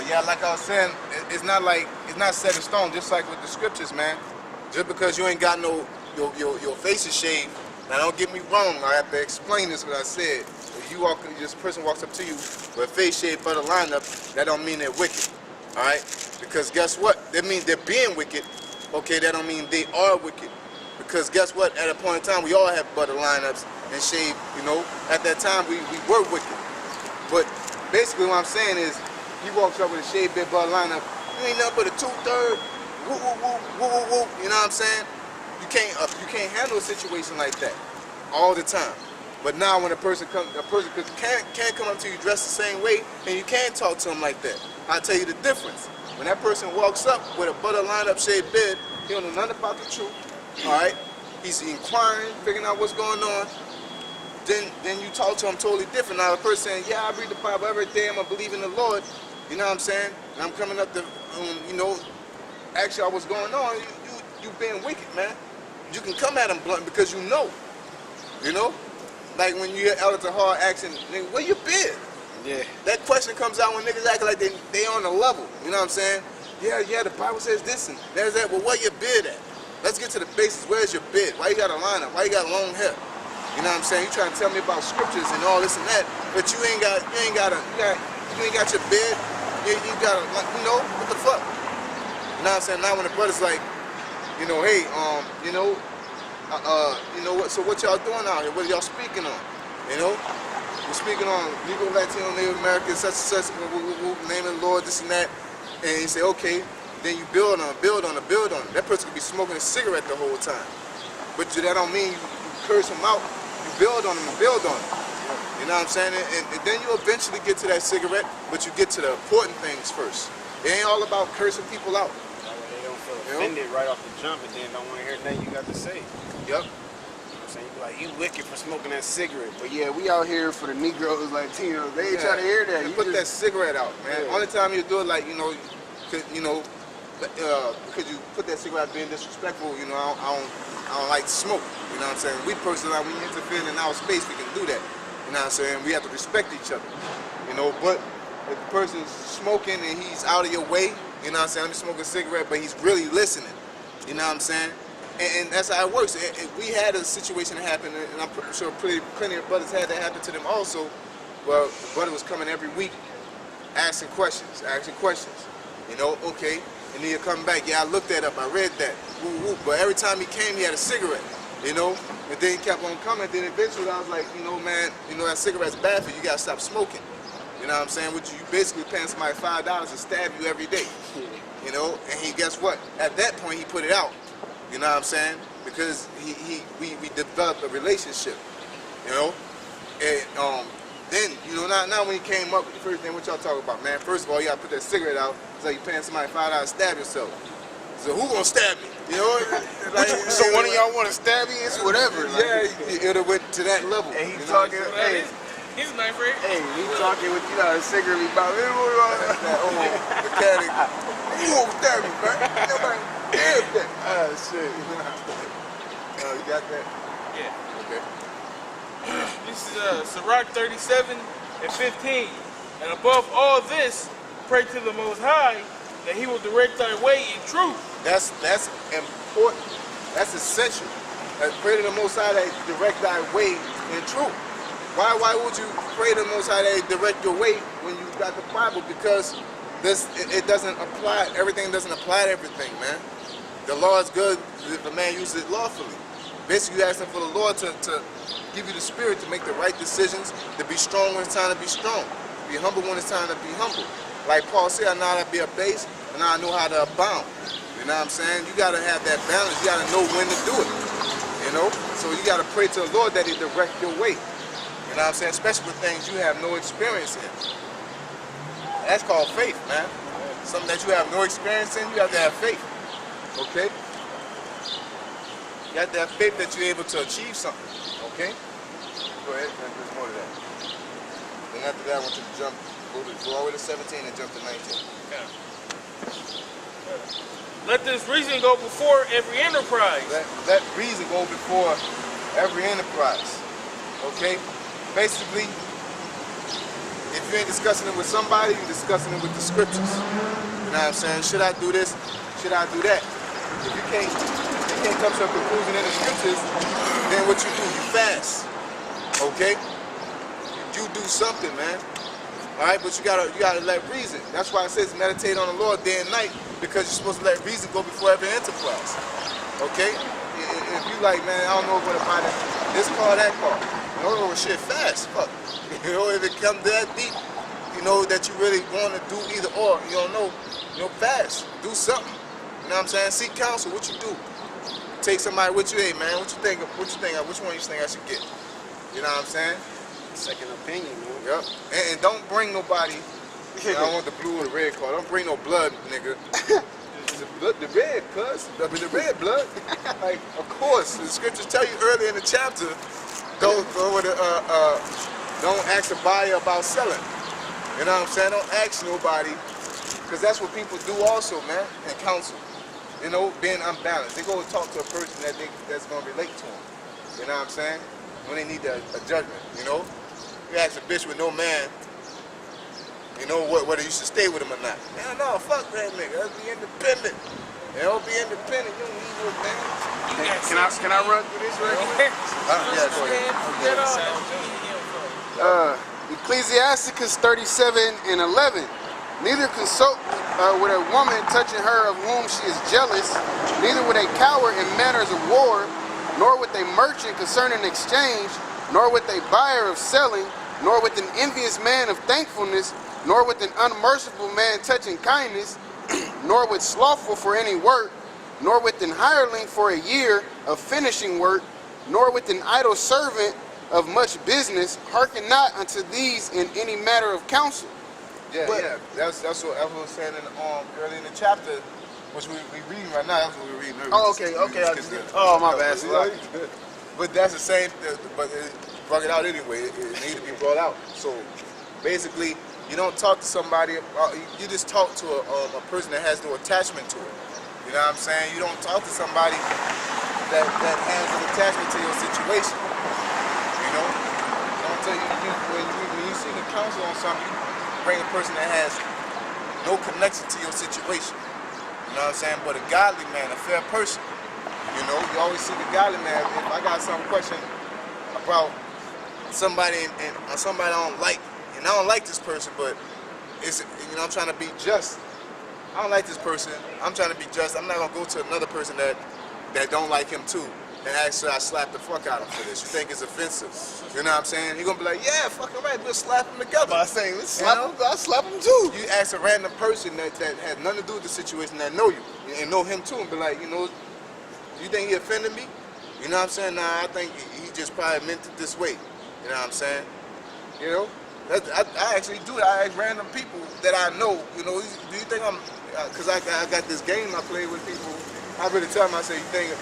Yeah, like I was saying, it's not set in stone. Just like with the scriptures, man. Just because you ain't got your face is shaved. Now don't get me wrong. I have to explain this. What I said. If this person walks up to you with a face shaved butter lineup, that don't mean they're wicked. All right? Because guess what? That means they're being wicked. Okay, that don't mean they are wicked. Because guess what? At a point in time, we all have butter lineups and shave. You know, at that time we were wicked. But basically, what I'm saying is, he walks up with a shaved bit butter lineup. You ain't nothing but a 2/3. Woo woo woo woo woo woo. You know what I'm saying? You can't handle a situation like that all the time. But now when a person can't come up to you dressed the same way, and you can't talk to him like that. I'll tell you the difference. When that person walks up with a butter lineup shaved beard, he don't know nothing about the truth. All right, he's inquiring, figuring out what's going on. Then you talk to him totally different. Now the person saying, yeah, I read the Bible every day, I'm gonna believe in the Lord. You know what I'm saying? And I'm coming up to, you know, ask y'all what's going on. You being wicked, man. You can come at him blunt because you know. You know? Like when you hear Elder Tahar asking, nigga, where your beard? Yeah. That question comes out when niggas act like they on the level. You know what I'm saying? Yeah, the Bible says this and there's that. Well, where your beard at? Let's get to the basics. Where's your beard? Why you got a lineup? Why you got long hair? You know what I'm saying? You trying to tell me about scriptures and all this and that, but you ain't got your beard. You got you know, what the fuck? You know what I'm saying? Now when the brother's like, you know, hey, you know what? So what y'all doing out here? What are y'all speaking on? You know, we're speaking on Negro, Latino, Native American, such and such, name of the Lord, this and that. And you say, okay, then you build on it. That person could be smoking a cigarette the whole time, but that don't mean you curse him out. You build on him and build on him. You know what I'm saying? And then you eventually get to that cigarette, but you get to the important things first. It ain't all about cursing people out. They don't feel offended right off the jump and then don't want to hear nothing you got to say. Yep. You know what I'm saying? You be like, you wicked for smoking that cigarette. But yeah, we out here for the Negroes, Latinos. They ain't trying to hear that. You put that cigarette out, man. Yeah. Only time you do it, like, you know, because you put that cigarette being disrespectful, you know, I don't like to smoke. You know what I'm saying? We personally, when you interfere in our space, we can do that. You know what I'm saying? We have to respect each other. You know, but if the person's smoking and he's out of your way, you know what I'm saying? Let me smoke a cigarette, but he's really listening. You know what I'm saying? And that's how it works. And we had a situation that happened, and I'm sure plenty of brothers had that happen to them also. Well, the brother was coming every week, asking questions. You know, okay. And then he'll come back, yeah, I looked that up, I read that, woo woo. But every time he came, he had a cigarette, you know? And then he kept on coming, then eventually I was like, you know, man, you know, that cigarette's bad for you, you gotta stop smoking. You know what I'm saying? Which you basically paying somebody $5 to stab you every day. You know, and guess what? At that point, he put it out. You know what I'm saying? Because we developed a relationship, you know? And then, you know, now when he came up, the first thing, what y'all talking about, man? First of all, you gotta put that cigarette out. It's like you paying somebody $5 to stab yourself. So who gonna stab me? You know? Like, so one of y'all want to stab me? It's whatever. Like, yeah, it went to that level. And he talking, hey. He's a knife, right? Hey, he talking with, you know, a cigarette about that old mechanic. You won't stab me, man. Nobody cares that. Ah, shit. You got that? Yeah. Okay. This is Sirach 37:15. And above all this, pray to the Most High that He will direct thy way in truth. That's important. That's essential. Pray to the Most High that He direct thy way in truth. Why would you pray to the Most High that He direct your way when you got the Bible? Because it doesn't apply. Everything doesn't apply to everything, man. The law is good if the man uses it lawfully. Basically, you're asking for the Lord to give you the spirit to make the right decisions, to be strong when it's time to be strong, to be humble when it's time to be humble. Like Paul said, I know how to be a base, and I know how to abound. You know what I'm saying? You got to have that balance. You got to know when to do it. You know? So you got to pray to the Lord that He direct your way. You know what I'm saying? Especially with things you have no experience in. That's called faith, man. Something that you have no experience in, you have to have faith. Okay? You have to have faith that you're able to achieve something. Okay? Go ahead, there's more to that. Then after that, I want you to go all the way to 17 and jump to 19. Yeah. Let this reason go before every enterprise. Let reason go before every enterprise. Okay? Basically, if you ain't discussing it with somebody, you're discussing it with the scriptures. You know what I'm saying? Should I do this? Should I do that? If you can't come to a conclusion in the scriptures, then what you do, you fast. Okay? You do something, man. All right, but you gotta let reason. That's why it says meditate on the Lord day and night, because you're supposed to let reason go before every enterprise. Okay? If you like, man, I don't know what about it. This car, that car. You know, shit fast. Fuck. You know, if it comes that deep, you know that you really want to do either or. You don't know. You know, fast. Do something. You know what I'm saying? Seek counsel. What you do? Take somebody with you. Hey, man, what you think? What you think? Which one you think I should get? You know what I'm saying? Second opinion, man. Yep. And don't bring nobody. I don't want the blue or the red car. Don't bring no blood, nigga. The red, cuz. The red blood. Like, of course, the scriptures tell you earlier in the chapter, don't ask the buyer about selling. You know what I'm saying? Don't ask nobody, because that's what people do also, man, in counsel. You know, being unbalanced. They go and talk to a person that's going to relate to them. You know what I'm saying? When they need a judgment, you know? You ask a bitch with no man, you know, whether you should stay with him or not. Man, no, fuck that nigga. Let's be independent. They don't be independent. You don't need no man. Can I run through this right quick? Yeah, go ahead. Ecclesiasticus 37:11. Neither consult with a woman touching her of whom she is jealous, neither with a coward in matters of war, nor with a merchant concerning exchange, nor with a buyer of selling, nor with an envious man of thankfulness, nor with an unmerciful man touching kindness, nor with slothful for any work, nor with an hireling for a year of finishing work, nor with an idle servant of much business. Hearken not unto these in any matter of counsel. Yeah, yeah. That's what I was saying early in the chapter, which we reading right now. That's what we're reading. Oh, okay. Oh, my bad. But that's the same. But it brought it out anyway. It needed to be brought out. So basically, you don't talk to somebody. You just talk to a person that has no attachment to it. You know what I'm saying? You don't talk to somebody that has an attachment to your situation. You know? I'm telling you, when you seek counsel on something, you bring a person that has no connection to your situation. You know what I'm saying? But a godly man, a fair person. You know, you always see the godly man. If I got some question about somebody and somebody I don't like, and I don't like this person, but it's, you know, I'm trying to be just. I don't like this person. I'm trying to be just. I'm not gonna go to another person that don't like him too and actually I slap the fuck out of him for this. You think it's offensive? You know what I'm saying? He gonna be like, yeah, fucking right. We'll slap him together. But I say, let's slap him. I'll slap him too. You ask a random person that has nothing to do with the situation that know you and know him too, and be like, you know, you think he offended me? You know what I'm saying? Nah, I think he just probably meant it this way. You know what I'm saying? You know? I actually do it. I ask random people that I know, you know, do you think I'm, because I got this game I play with people, I really tell them, I say, do you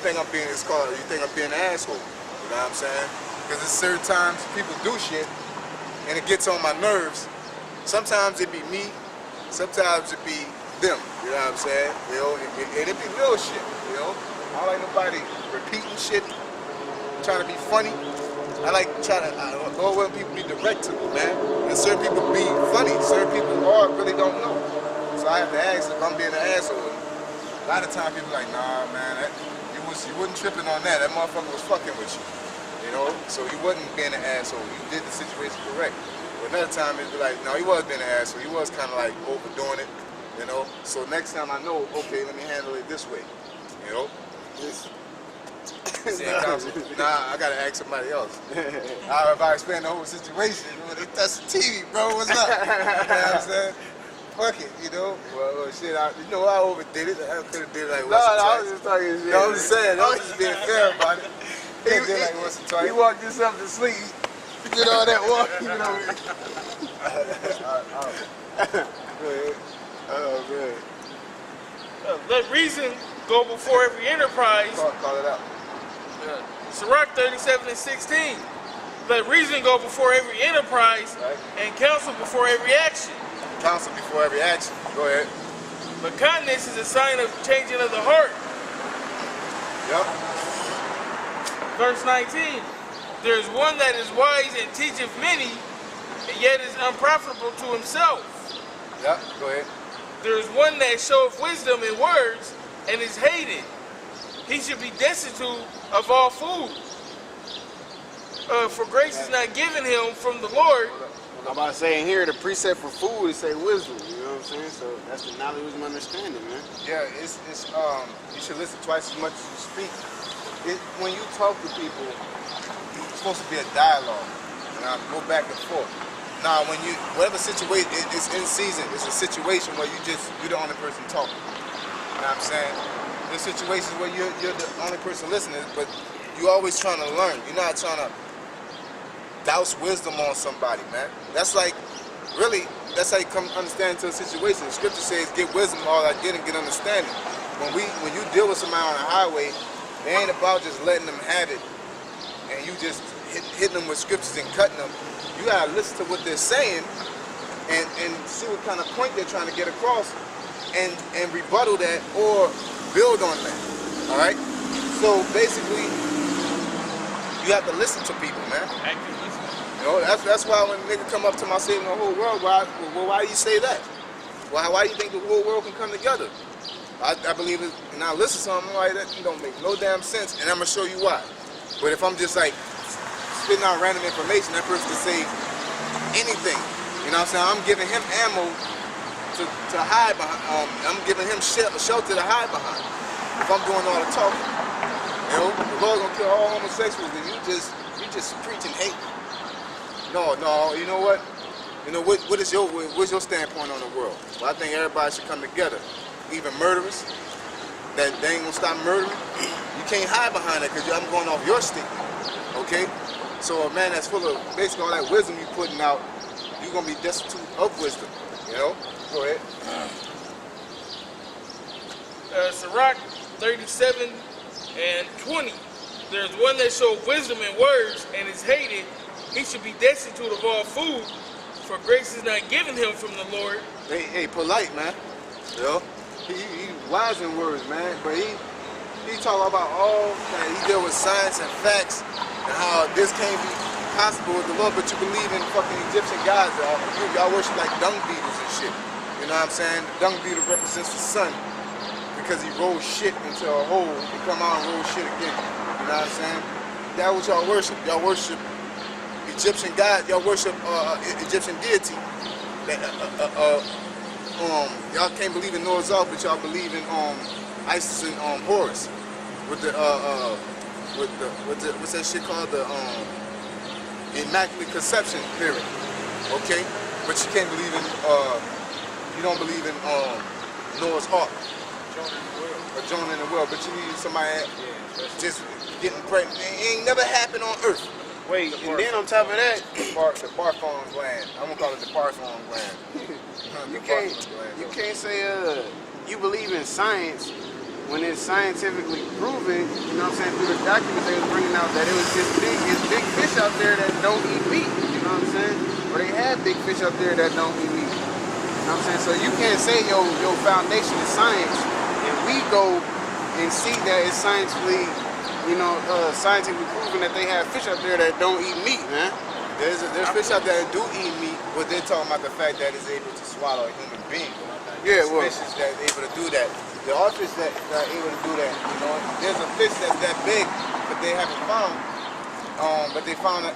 think I'm being this car? Do you think I'm being an asshole? You know what I'm saying? Because there's certain times people do shit and it gets on my nerves. Sometimes it be me, sometimes it be them. You know what I'm saying? You know, and it be real shit, you know? I don't like nobody repeating shit, trying to be funny. I like trying to, I love when people be direct to me, man. And certain people be funny, certain people really don't know. So I have to ask if I'm being an asshole. A lot of times people like, nah, man, you wasn't tripping on that. That motherfucker was fucking with you. You know? So he wasn't being an asshole. You did the situation correct. But another time it'd be like, no, he was being an asshole. He was kind of like overdoing it, you know? So next time I know, okay, let me handle it this way, you know? Nah, I gotta ask somebody else. If I explain the whole situation, they touch the TV, bro, what's up? You know what I'm saying? Fuck it, you know? Well, shit, you know, I overdid it. I could have did it like once or twice. I was just talking shit. No, I'm just saying, I was just being fair about it. Did like once or twice. He walked himself to sleep. You did all that walk, you know. Go ahead. Oh, man. Let reason go before every enterprise. Call it out. Sirach 37:16. Let reason go before every enterprise, right, and counsel before every action. Counsel before every action. Go ahead. But kindness is a sign of changing of the heart. Yep. Verse 19. There is one that is wise and teacheth many, and yet is unprofitable to himself. Yep, go ahead. There is one that showeth wisdom in words and is hated. He should be destitute of all food. For grace is not given him from the Lord. I'm about to say in here, the precept for food is say wisdom. You know what I'm saying? So that's the knowledge, wisdom, understanding, man. Yeah, it's you should listen twice as much as you speak. When you talk to people, it's supposed to be a dialogue, and I go back and forth. Now, when you whatever situation it's in season, it's a situation where you're the only person talking. You know what I'm saying? There's situations where you're the only person listening, but you're always trying to learn. You're not trying to douse wisdom on somebody, man. That's like, really, that's how you come understand to a situation. The scripture says, get wisdom, all I get, and get understanding. When you deal with somebody on the highway, it ain't about just letting them have it, and you just hitting them with scriptures and cutting them. You gotta listen to what they're saying, and see what kind of point they're trying to get across, and rebuttal that, or build on that, all right? So basically, you have to listen to people, man. Active listening. You know, that's why when nigga come up to my saving the whole world, why do you say that? Why do you think the whole world can come together? I believe it, and I listen to something like that, it don't make no damn sense, and I'm gonna show you why. But if I'm just like spitting out random information, that person can say anything. You know what I'm saying? I'm giving him ammo to hide behind. I'm giving him shelter to hide behind. If I'm doing all the talking, you know, the Lord's gonna kill all homosexuals, and you just preaching hate. No, you know what? You know what's your standpoint on the world? Well, I think everybody should come together. Even murderers, that they ain't gonna stop murdering. You can't hide behind that because I'm going off your stick. Okay? So a man that's full of basically all that wisdom you putting out, you're gonna be destitute of wisdom. You know? Go ahead. Sirach 37 and 20. There's one that shows wisdom in words and is hated. He should be destitute of all food, for grace is not given him from the Lord. Hey, polite, man. You know? He wise in words, man. But he talk about all that he deal with science and facts and how this can't be possible with the Lord, but you believe in fucking Egyptian gods. Y'all worship like dung beetles and shit. You know what I'm saying? The dung beetle represents the sun because he rolls shit into a hole and come out and roll shit again. You know what I'm saying? That's what y'all worship. Y'all worship Egyptian God. Y'all worship Egyptian deity. Y'all can't believe in Noah's Ark, but y'all believe in Isis and Horus with the what's that shit called, the Immaculate Conception theory. Okay, but you can't believe in you don't believe in Noah's Ark. Jonah in the well, but you need somebody just getting pregnant. It ain't never happened on Earth. Wait, and then on top of that, the Barthon gland. I'm gonna call it the Barthon gland. you can't say you believe in science when it's scientifically proven. You know what I'm saying? Through the documents they was bringing out that it was just big fish out there that don't eat meat. You know what I'm saying? Or they have big fish out there that don't eat meat. You know what I'm saying? So you can't say your foundation is science, and we go and see that it's scientifically proven that they have fish out there that don't eat meat, man. There's fish out there that do eat meat, but they're talking about the fact that it's able to swallow a human being. Yeah, well, fishes that are able to do that. There are fish that are able to do that. You know, there's a fish that's that big, but they haven't found. But they found an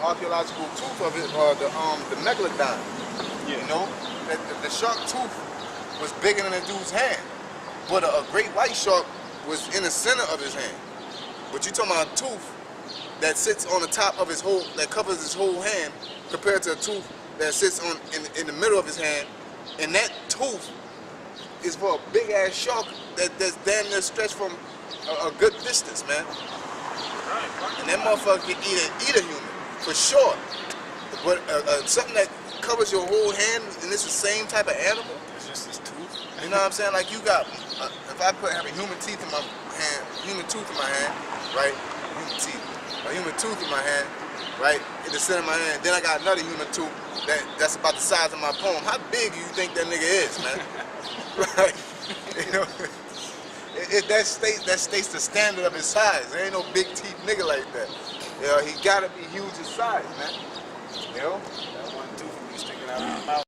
archaeological tooth of it, the megalodon. Yeah. You know, that the shark tooth was bigger than a dude's hand, but a great white shark was in the center of his hand. But you're talking about a tooth that sits on the top of his whole, that covers his whole hand, compared to a tooth that sits in the middle of his hand, and that tooth is for a big ass shark that's damn near stretched from a good distance, man. And that motherfucker can eat a human for sure. But something that covers your whole hand and it's the same type of animal. It's just his tooth. You know what I'm saying? Like you got, if I have a human teeth in my hand, human tooth in my hand, right? Human teeth. A human tooth in my hand, right? In the center of my hand. Then I got another human tooth that's about the size of my palm. How big do you think that nigga is, man? Right? You know, that states the standard of his size. There ain't no big teeth nigga like that. You know, he gotta be huge in size, man. You know? I'm out.